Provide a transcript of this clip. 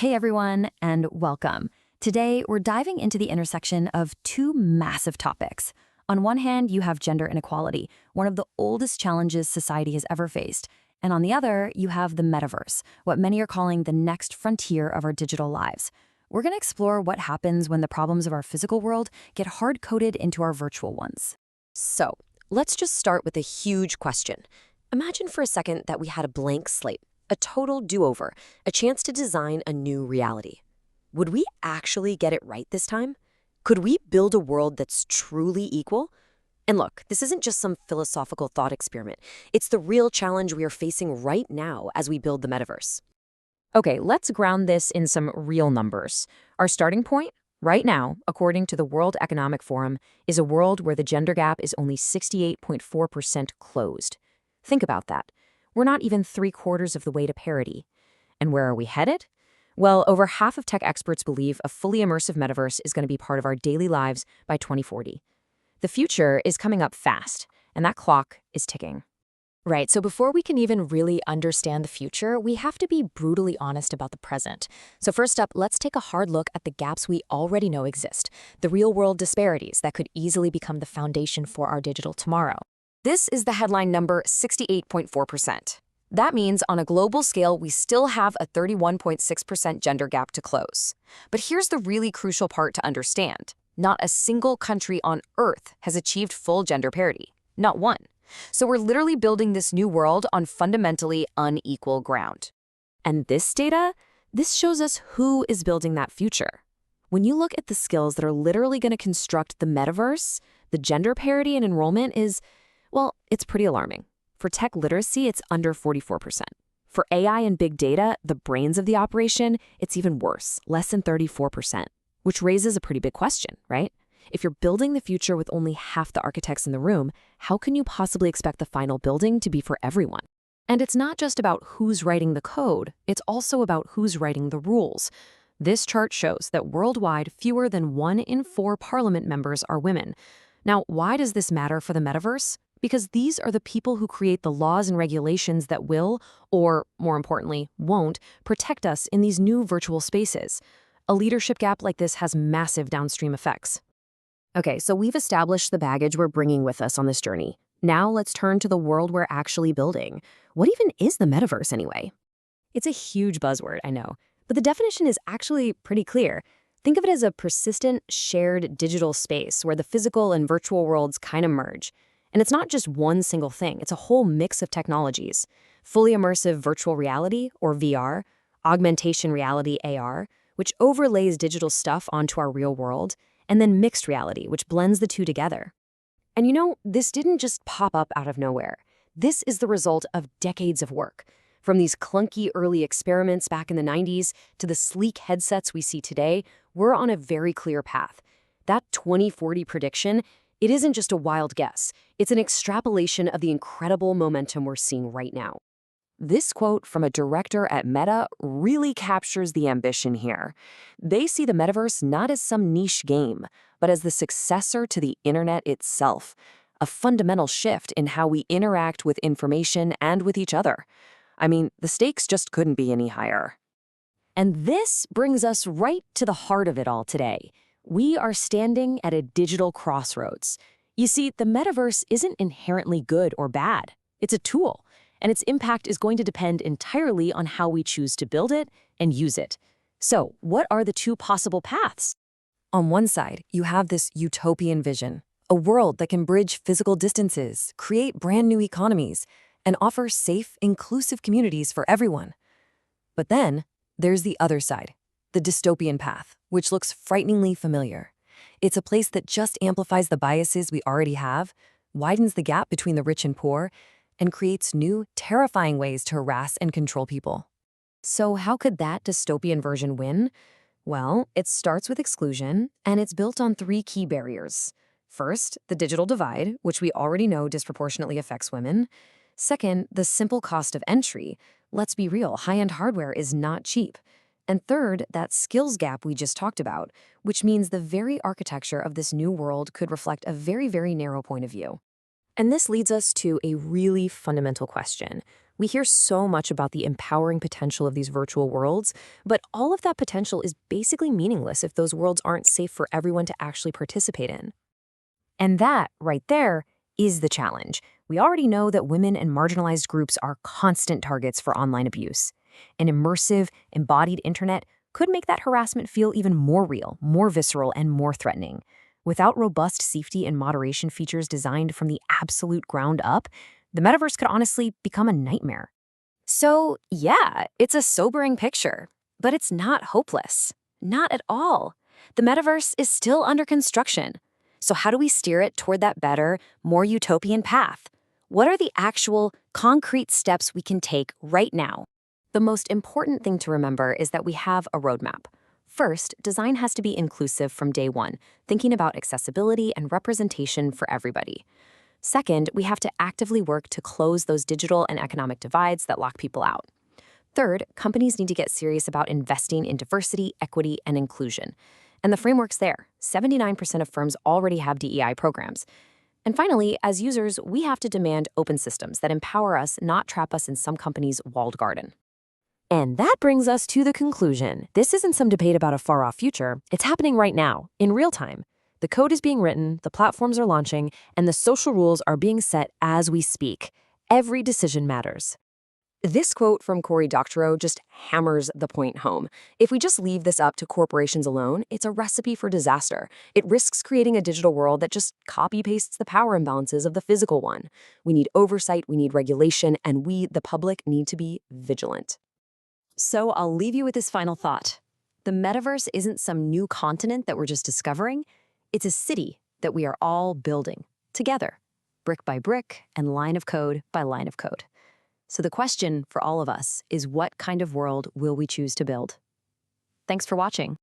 Hey everyone, and welcome. Today, we're diving into the intersection of two massive topics. On one hand, you have gender inequality, one of the oldest challenges society has ever faced. And on the other, you have the metaverse, what many are calling the next frontier of our digital lives. We're going to explore what happens when the problems of our physical world get hard-coded into our virtual ones. So, let's just start with a huge question. Imagine for a second that we had a blank slate, a total do-over, a chance to design a new reality. Would we actually get it right this time? Could we build a world that's truly equal? And look, this isn't just some philosophical thought experiment. It's the real challenge we are facing right now as we build the metaverse. Okay, let's ground this in some real numbers. Our starting point, right now, according to the World Economic Forum, is a world where the gender gap is only 68.4% closed. Think about that. We're not even 3/4 of the way to parity. And where are we headed? Well, over half of tech experts believe a fully immersive metaverse is going to be part of our daily lives by 2040. The future is coming up fast, and that clock is ticking. Right, so before we can even really understand the future, we have to be brutally honest about the present. So first up, let's take a hard look at the gaps we already know exist, the real-world disparities that could easily become the foundation for our digital tomorrow. This is the headline number 68.4%. That means on a global scale, we still have a 31.6% gender gap to close. But here's the really crucial part to understand. Not a single country on Earth has achieved full gender parity. Not one. So we're literally building this new world on fundamentally unequal ground. And this data, this shows us who is building that future. When you look at the skills that are literally going to construct the metaverse, the gender parity and enrollment is, well, it's pretty alarming. For tech literacy, it's under 44%. For AI and big data, the brains of the operation, it's even worse, less than 34%, which raises a pretty big question, right? If you're building the future with only half the architects in the room, how can you possibly expect the final building to be for everyone? And it's not just about who's writing the code, it's also about who's writing the rules. This chart shows that worldwide, fewer than 1 in 4 parliament members are women. Now, why does this matter for the metaverse? Because these are the people who create the laws and regulations that will, or more importantly, won't, protect us in these new virtual spaces. A leadership gap like this has massive downstream effects. Okay, so we've established the baggage we're bringing with us on this journey. Now let's turn to the world we're actually building. What even is the metaverse anyway? It's a huge buzzword, I know, but the definition is actually pretty clear. Think of it as a persistent, shared digital space where the physical and virtual worlds kind of merge. And it's not just one single thing, it's a whole mix of technologies. Fully immersive virtual reality, or VR, augmentation reality, AR, which overlays digital stuff onto our real world, and then mixed reality, which blends the two together. And you know, this didn't just pop up out of nowhere. This is the result of decades of work. From these clunky early experiments back in the 90s to the sleek headsets we see today, we're on a very clear path. That 2040 prediction, it isn't just a wild guess. It's an extrapolation of the incredible momentum we're seeing right now. This quote from a director at Meta really captures the ambition here. They see the metaverse not as some niche game, but as the successor to the internet itself, a fundamental shift in how we interact with information and with each other. I mean, the stakes just couldn't be any higher. And this brings us right to the heart of it all today. We are standing at a digital crossroads. You see, the metaverse isn't inherently good or bad. It's a tool, and its impact is going to depend entirely on how we choose to build it and use it. So, what are the two possible paths? On one side, you have this utopian vision, a world that can bridge physical distances, create brand new economies, and offer safe, inclusive communities for everyone. But then, there's the other side, the dystopian path, which looks frighteningly familiar. It's a place that just amplifies the biases we already have, widens the gap between the rich and poor, and creates new, terrifying ways to harass and control people. So how could that dystopian version win? Well, it starts with exclusion, and it's built on 3 key barriers. First, the digital divide, which we already know disproportionately affects women. Second, the simple cost of entry. Let's be real, high-end hardware is not cheap. And third, that skills gap we just talked about, which means the very architecture of this new world could reflect a very, very narrow point of view. And this leads us to a really fundamental question. We hear so much about the empowering potential of these virtual worlds, but all of that potential is basically meaningless if those worlds aren't safe for everyone to actually participate in. And that, right there, is the challenge. We already know that women and marginalized groups are constant targets for online abuse. An immersive, embodied internet could make that harassment feel even more real, more visceral, and more threatening. Without robust safety and moderation features designed from the absolute ground up, the metaverse could honestly become a nightmare. So, yeah, it's a sobering picture, but it's not hopeless. Not at all. The metaverse is still under construction. So how do we steer it toward that better, more utopian path? What are the actual, concrete steps we can take right now? The most important thing to remember is that we have a roadmap. First, design has to be inclusive from day one, thinking about accessibility and representation for everybody. Second, we have to actively work to close those digital and economic divides that lock people out. Third, companies need to get serious about investing in diversity, equity, and inclusion. And the framework's there. 79% of firms already have DEI programs. And finally, as users, we have to demand open systems that empower us, not trap us in some company's walled garden. And that brings us to the conclusion. This isn't some debate about a far-off future. It's happening right now, in real time. The code is being written, the platforms are launching, and the social rules are being set as we speak. Every decision matters. This quote from Cory Doctorow just hammers the point home. If we just leave this up to corporations alone, it's a recipe for disaster. It risks creating a digital world that just copy-pastes the power imbalances of the physical one. We need oversight, we need regulation, and we, the public, need to be vigilant. So I'll leave you with this final thought. The metaverse isn't some new continent that we're just discovering. It's a city that we are all building together, brick by brick and line of code by line of code. So the question for all of us is, what kind of world will we choose to build? Thanks for watching.